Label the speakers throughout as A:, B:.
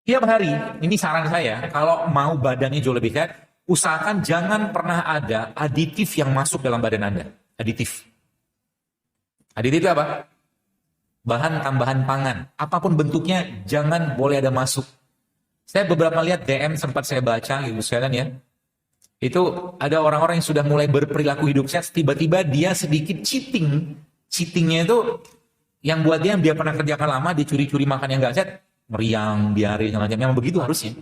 A: Tiap hari, ini saran saya, kalau mau badannya jauh lebih sehat, usahakan jangan pernah ada aditif yang masuk dalam badan Anda. Aditif. Aditif itu apa? Bahan tambahan pangan. Apapun bentuknya, jangan boleh ada masuk. Saya beberapa lihat DM sempat saya baca gitu sekalian ya. Itu ada orang-orang yang sudah mulai berperilaku hidup sehat, tiba-tiba dia sedikit cheating. Cheatingnya itu yang buat dia pernah kerjakan lama, dia curi-curi makan yang gak sehat, meriang, diare, macam memang begitu harusnya.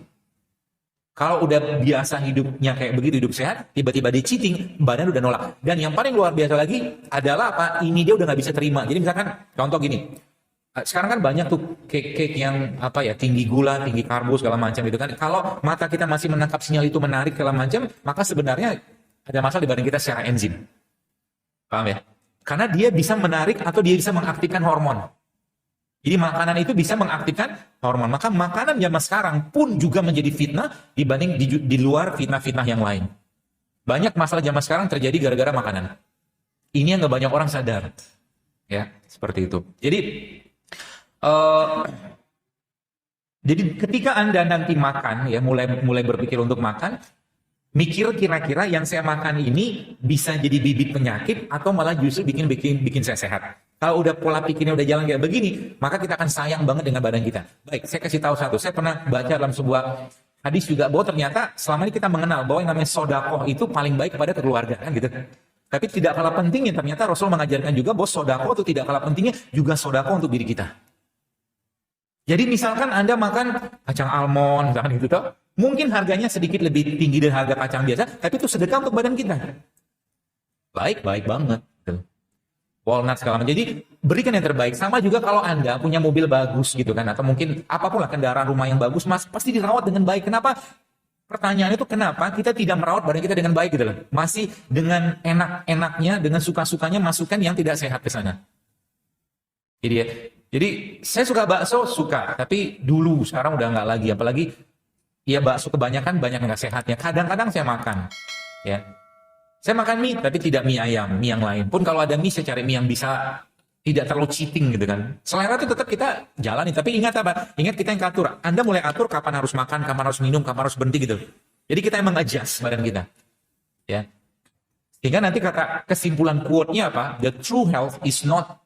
A: Kalau udah biasa hidupnya kayak begitu, hidup sehat, tiba-tiba dia cheating, badan udah nolak. Dan yang paling luar biasa lagi adalah apa? Ini dia udah nggak bisa terima. Jadi misalkan contoh gini, sekarang kan banyak tuh cake-cake yang apa ya, tinggi gula, tinggi karbo segala macam gitu kan. Kalau mata kita masih menangkap sinyal itu menarik segala macam, maka sebenarnya ada masalah di badan kita secara enzim. Paham ya? Karena dia bisa menarik atau dia bisa mengaktifkan hormon. Jadi makanan itu bisa mengaktifkan hormon. Maka makanan zaman sekarang pun juga menjadi fitnah dibanding di luar fitnah-fitnah yang lain. Banyak masalah zaman sekarang terjadi gara-gara makanan. Ini yang gak banyak orang sadar. Ya, seperti itu. Eh, jadi ketika Anda nanti makan, ya mulai berpikir untuk makan, mikir kira-kira yang saya makan ini bisa jadi bibit penyakit atau malah justru bikin saya sehat. Kalau udah pola pikirnya udah jalan kayak begini, maka kita akan sayang banget dengan badan kita. Baik, saya kasih tahu satu. Saya pernah baca dalam sebuah hadis juga bahwa ternyata selama ini kita mengenal bahwa yang namanya sodakoh itu paling baik kepada keluarga, kan gitu. Tapi tidak kalah pentingnya ternyata Rasul mengajarkan juga bahwa sodakoh itu tidak kalah pentingnya juga sodakoh untuk diri kita. Jadi misalkan Anda makan kacang almond, misalkan gitu toh, mungkin harganya sedikit lebih tinggi dari harga kacang biasa, tapi itu sedekah untuk badan kita. Baik banget. Gitu. Walnut segala macam. Jadi berikan yang terbaik. Sama juga kalau Anda punya mobil bagus gitu kan, atau mungkin apapun lah kendaraan rumah yang bagus, mas pasti dirawat dengan baik. Kenapa? Pertanyaannya itu kenapa kita tidak merawat badan kita dengan baik gitu loh. Masih dengan enak-enaknya, dengan suka-sukanya masukkan yang tidak sehat ke sana. Jadi saya suka bakso, suka. Tapi dulu, sekarang udah nggak lagi. Apalagi ya bakso kebanyakan banyak nggak sehatnya. Kadang-kadang saya makan. Ya, saya makan mie, tapi tidak mie ayam, mie yang lain. Pun kalau ada mie, saya cari mie yang bisa tidak terlalu cheating gitu kan. Selera itu tetap kita jalani. Tapi ingat apa? Ingat kita yang atur. Anda mulai atur kapan harus makan, kapan harus minum, kapan harus berhenti gitu. Jadi kita emang adjust badan kita. Ya. Sehingga nanti kata kesimpulan quote-nya apa? The true health is not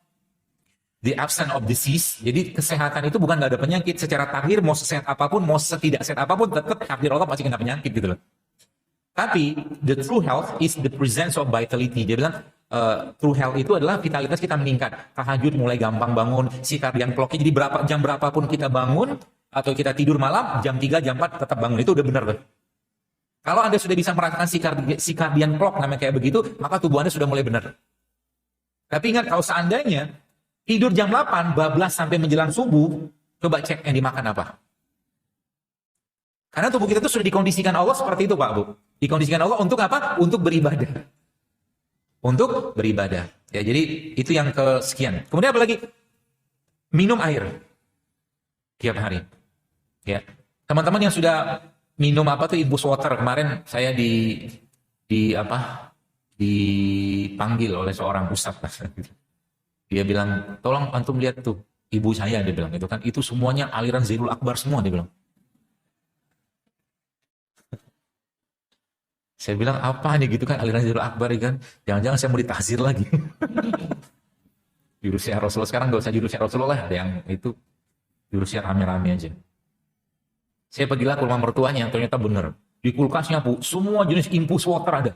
A: the absence of disease. Jadi kesehatan itu bukan nggak ada penyakit. Secara takdir mau sesehat apapun, mau setidak sehat apapun, tetap takdir Allah pasti kena penyakit gitu loh. Tapi the true health is the presence of vitality. Dia bilang true health itu adalah vitalitas kita meningkat. Tahajud mulai gampang bangun, circadian clock-nya jadi jam berapapun kita bangun atau kita tidur malam, jam 3, jam 4 tetap bangun. Itu udah benar tuh. Kalau Anda sudah bisa merasakan circadian clock namanya kayak begitu, maka tubuh Anda sudah mulai benar. Tapi ingat kalau seandainya tidur jam 8, bablas sampai menjelang subuh, coba cek yang dimakan apa. Karena tubuh kita itu sudah dikondisikan Allah seperti itu, Pak Bu. Dikondisikan Allah untuk apa? Untuk beribadah. Untuk beribadah. Ya, jadi itu yang kesekian. Kemudian apa lagi? Minum air tiap hari. Ya. Teman-teman yang sudah minum apa tuh Ibus Water, kemarin saya dipanggil oleh seorang ustadz. Dia bilang, tolong antum lihat tuh, ibu saya, dia bilang itu kan, itu semuanya aliran Zainul Akbar semua, dia bilang. Saya bilang, apa nih gitu kan aliran Zainul Akbar kan? Jangan-jangan saya mau ditahzir lagi. Jurus syiar Rasulullah sekarang nggak usah jurus syiar Rasulullah, ada yang itu jurus syiar rame-rame aja. Saya pergilah ke rumah mertuanya, ternyata benar. Di kulkasnya Bu, semua jenis infus water ada.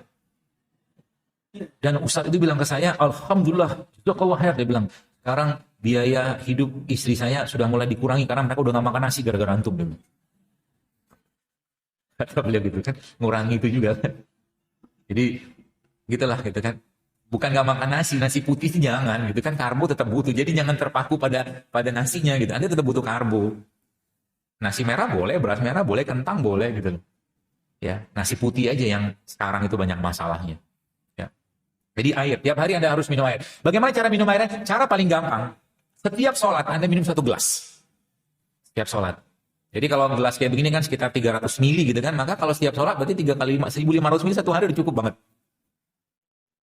A: Dan ustadz itu bilang ke saya, alhamdulillah, jazakallah khair, dia bilang, sekarang biaya hidup istri saya sudah mulai dikurangi karena mereka udah gak makan nasi gara-gara antum. Dia bilang. Kata beliau gitu kan, ngurangi itu juga kan. Jadi gitulah gitu kan. Bukan gak makan nasi, nasi putih sih jangan gitu kan, karbo tetap butuh. Jadi jangan terpaku pada nasinya gitu. Anda tetap butuh karbo. Nasi merah boleh, beras merah boleh, kentang boleh gitu. Ya, nasi putih aja yang sekarang itu banyak masalahnya. Jadi air, tiap hari Anda harus minum air. Bagaimana cara minum airnya? Cara paling gampang. Setiap sholat Anda minum 1 gelas. Setiap sholat. Jadi kalau gelas kayak begini kan sekitar 300 mili gitu kan. Maka kalau setiap sholat berarti 3 kali 1.500 mili satu hari udah cukup banget.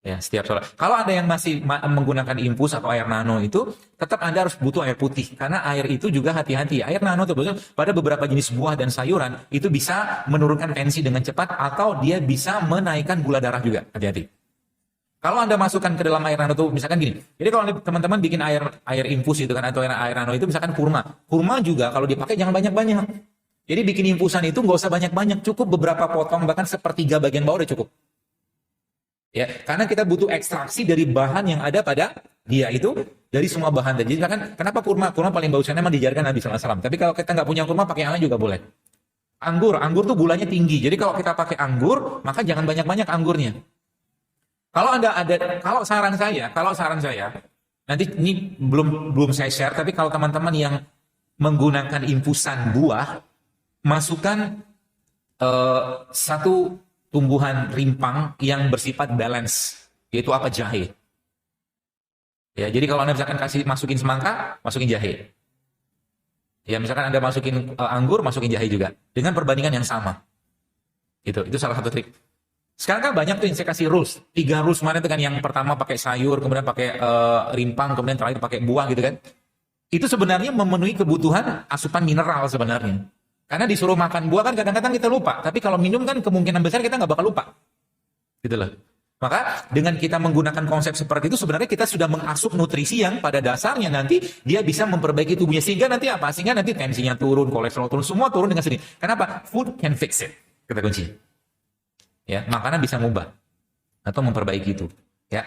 A: Ya, setiap sholat. Kalau ada yang masih menggunakan infus atau air nano itu, tetap Anda harus butuh air putih. Karena air itu juga hati-hati. Air nano itu pada beberapa jenis buah dan sayuran, itu bisa menurunkan tensi dengan cepat, atau dia bisa menaikkan gula darah juga. Hati-hati. Kalau Anda masukkan ke dalam air nano itu, misalkan gini. Jadi kalau teman-teman bikin air infus itu kan, atau air nano itu, misalkan kurma. Kurma juga kalau dipakai jangan banyak-banyak. Jadi bikin infusan itu nggak usah banyak-banyak. Cukup beberapa potong, bahkan sepertiga bagian bawah udah cukup. Ya, karena kita butuh ekstraksi dari bahan yang ada pada dia itu, dari semua bahan. Jadi kan kenapa kurma? Kurma paling bagusnya memang diajarkan Nabi SAW. Tapi kalau kita nggak punya kurma, pakai yang lain juga boleh. Anggur tuh gulanya tinggi. Jadi kalau kita pakai anggur, maka jangan banyak-banyak anggurnya. Kalau saran saya, nanti ini belum saya share, tapi kalau teman-teman yang menggunakan infusan buah, masukkan satu tumbuhan rimpang yang bersifat balance, yaitu apa? Jahe. Ya, jadi kalau Anda misalkan masukin semangka, masukin jahe. Ya, misalkan Anda masukin anggur, masukin jahe juga dengan perbandingan yang sama. Itu salah satu trik. Sekarang kan banyak tuh yang saya kasih rules. 3 rules kemarin itu kan, yang pertama pakai sayur, kemudian pakai rimpang, kemudian terakhir pakai buah gitu kan. Itu sebenarnya memenuhi kebutuhan asupan mineral sebenarnya. Karena disuruh makan buah kan kadang-kadang kita lupa. Tapi kalau minum kan kemungkinan besar kita nggak bakal lupa. Gitu loh. Maka dengan kita menggunakan konsep seperti itu, sebenarnya kita sudah mengasup nutrisi yang pada dasarnya nanti dia bisa memperbaiki tubuhnya. Sehingga nanti apa? Sehingga nanti tensinya turun, kolesterol turun, semua turun dengan sendiri. Kenapa? Food can fix it. Kata kunci. Ya, makanan bisa mengubah atau memperbaiki itu. Ya.